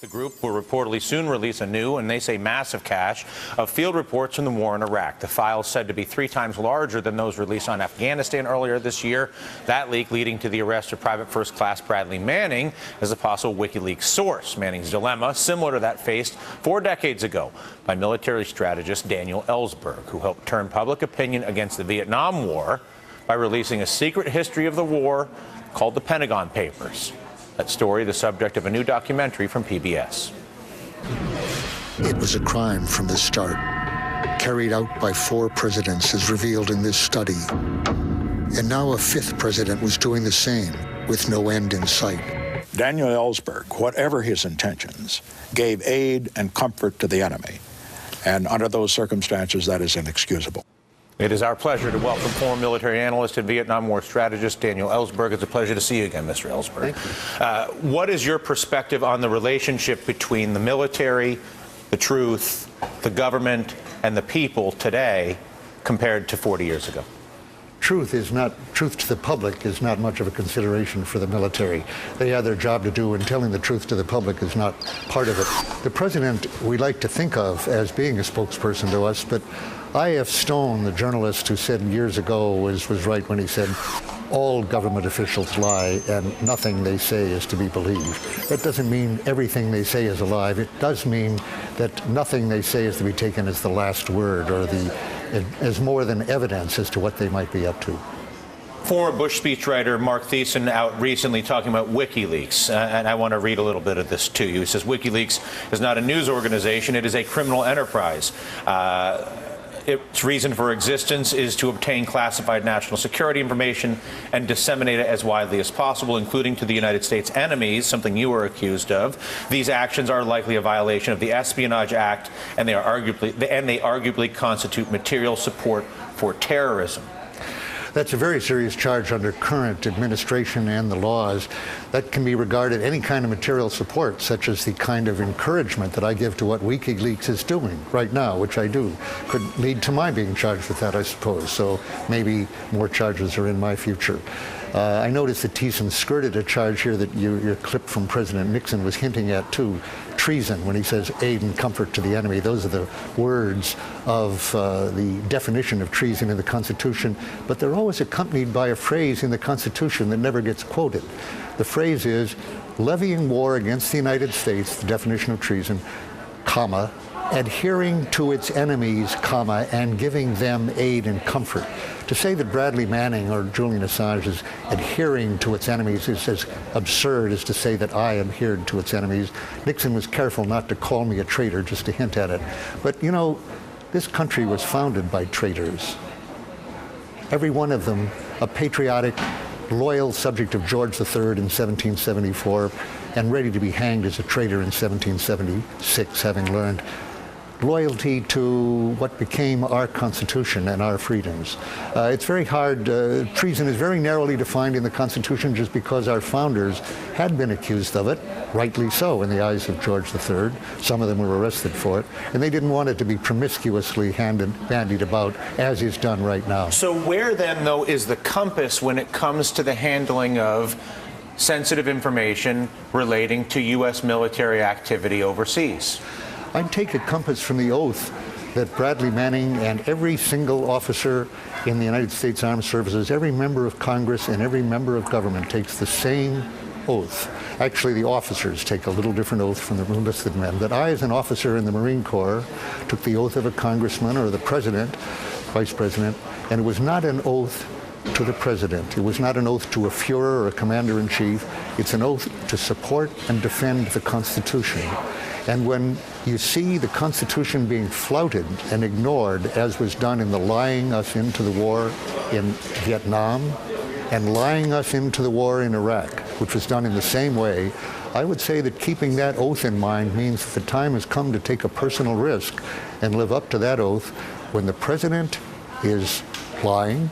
The group will reportedly soon release a new, and they say massive cache, of field reports from the war in Iraq. The files said to be 3 times larger than those released on Afghanistan earlier this year. That leak leading to the arrest of Private First Class Bradley Manning as a possible WikiLeaks source. Manning's dilemma, similar to that faced 4 decades ago by military strategist Daniel Ellsberg, who helped turn public opinion against the Vietnam War by releasing a secret history of the war called the Pentagon Papers. That story, the subject of a new documentary from PBS. It was a crime from the start, carried out by 4 presidents as revealed in this study. And now a 5th president was doing the same, with no end in sight. Daniel Ellsberg, whatever his intentions, gave aid and comfort to the enemy. And under those circumstances, that is inexcusable. It is our pleasure to welcome former military analyst and Vietnam War strategist Daniel Ellsberg. It's a pleasure to see you again, Mr. Ellsberg. Thank you. What is your perspective on the relationship between the military, the truth, the government, and the people today compared to 40 years ago? Truth to the public is not much of a consideration for the military. They have their job to do, and telling the truth to the public is not part of it. The president we like to think of as being a spokesperson to us, but I.F. Stone, the journalist who said years ago, was right when he said, all government officials lie and nothing they say is to be believed. That doesn't mean everything they say is a lie. It does mean that nothing they say is to be taken as the last word or as more than evidence as to what they might be up to. Former Bush speechwriter Mark Thiessen out recently talking about WikiLeaks, and I want to read a little bit of this to you. He says, WikiLeaks is not a news organization, it is a criminal enterprise. Its reason for existence is to obtain classified national security information and disseminate it as widely as possible, including to the United States enemies, something you were accused of. These actions are likely a violation of the Espionage Act, and they arguably constitute material support for terrorism. That's a very serious charge under current administration and the laws. That can be regarded any kind of material support, such as the kind of encouragement that I give to what WikiLeaks is doing right now, which I do, could lead to my being charged with that, I suppose. So maybe more charges are in my future. I noticed that Thiessen skirted a charge here that your clip from President Nixon was hinting at, too. Treason, when he says aid and comfort to the enemy. Those are the words of the definition of treason in the Constitution, but they're always accompanied by a phrase in the Constitution that never gets quoted. The phrase is, levying war against the United States, the definition of treason, comma, adhering to its enemies, comma, and giving them aid and comfort. To say that Bradley Manning or Julian Assange is adhering to its enemies is as absurd as to say that I adhered to its enemies. Nixon was careful not to call me a traitor, just to hint at it. But, you know, this country was founded by traitors. Every one of them a patriotic, loyal subject of George III in 1774 and ready to be hanged as a traitor in 1776, having learned loyalty to what became our Constitution and our freedoms. It's very hard. Treason is very narrowly defined in the Constitution just because our founders had been accused of it, rightly so in the eyes of George III. Some of them were arrested for it, and they didn't want it to be promiscuously bandied about as is done right now. So where then, though, is the compass when it comes to the handling of sensitive information relating to U.S. military activity overseas? I'd take a compass from the oath that Bradley Manning and every single officer in the United States Armed Services, every member of Congress and every member of government takes the same oath. Actually, the officers take a little different oath from the enlisted men. That I, as an officer in the Marine Corps, took the oath of a congressman or the president, vice president, and it was not an oath to the president. It was not an oath to a Fuhrer or a commander-in-chief. It's an oath to support and defend the Constitution. And when you see the Constitution being flouted and ignored, as was done in the lying us into the war in Vietnam and lying us into the war in Iraq, which was done in the same way, I would say that keeping that oath in mind means that the time has come to take a personal risk and live up to that oath when the president is lying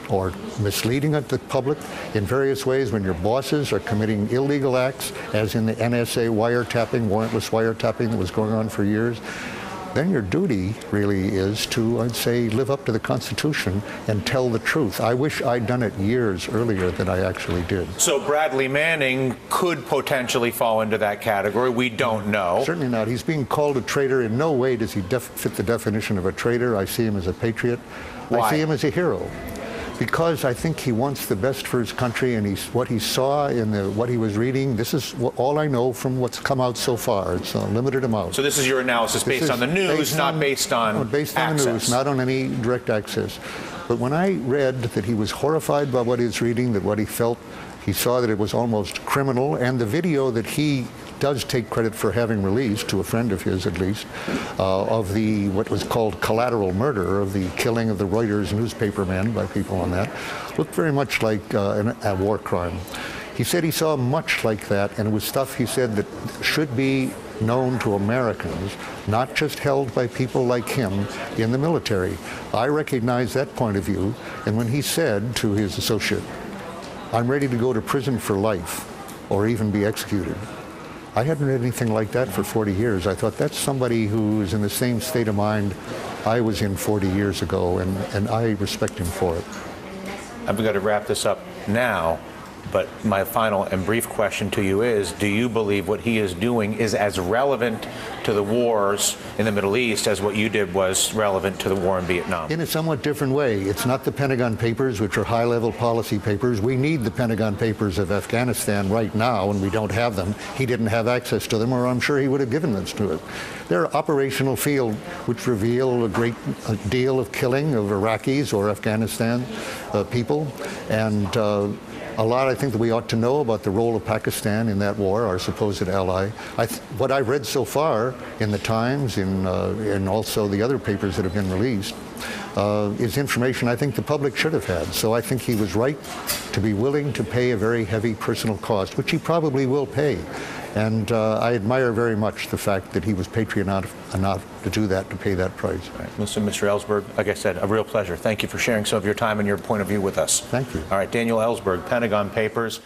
or misleading the public in various ways, when your bosses are committing illegal acts, as in the NSA wiretapping, warrantless wiretapping that was going on for years. then your duty really is to, I'd say, live up to the Constitution and tell the truth. I wish I'd done it years earlier than I actually did. So Bradley Manning could potentially fall into that category. We don't know. Certainly not. He's being called a traitor. In no way does he fit the definition of a traitor. I see him as a patriot. Why? I see him as a hero. Because I think he wants the best for his country, and what he saw in what he was reading, this is all I know from what's come out so far. It's a limited amount. So this is your analysis based on the news, not based on based on access. the news, not on any direct access. But when I read that he was horrified by what he was reading, that what he felt, he saw that it was almost criminal, and the video that he does take credit for having released, to a friend of his at least, of what was called collateral murder, of the killing of the Reuters newspaperman by people on that, looked very much like a war crime. He said he saw much like that, and it was stuff, he said, that should be known to Americans, not just held by people like him in the military. I recognize that point of view, and when he said to his associate, "I'm ready to go to prison for life or even be executed," I hadn't read anything like that for 40 years. I thought, that's somebody who is in the same state of mind I was in 40 years ago, and I respect him for it. I've got to wrap this up now, but my final and brief question to you is, do you believe what he is doing is as relevant to the wars in the Middle East as what you did was relevant to the war in Vietnam? In a somewhat different way. It's not the Pentagon Papers, which are high-level policy papers. We need the Pentagon Papers of Afghanistan right now, and we don't have them. He didn't have access to them, or I'm sure he would have given them to us. They're operational field, which reveal a deal of killing of Iraqis or Afghanistan people, and a lot, I think, that we ought to know about the role of Pakistan in that war, our supposed ally. What I've read so far in the Times, and also the other papers that have been released, is information I think the public should have had. So I think he was right to be willing to pay a very heavy personal cost, which he probably will pay. And I admire very much the fact that he was patriotic enough to do that, to pay that price. Right. Mr. Ellsberg, like I said, a real pleasure. Thank you for sharing some of your time and your point of view with us. Thank you. All right, Daniel Ellsberg, Pentagon Papers.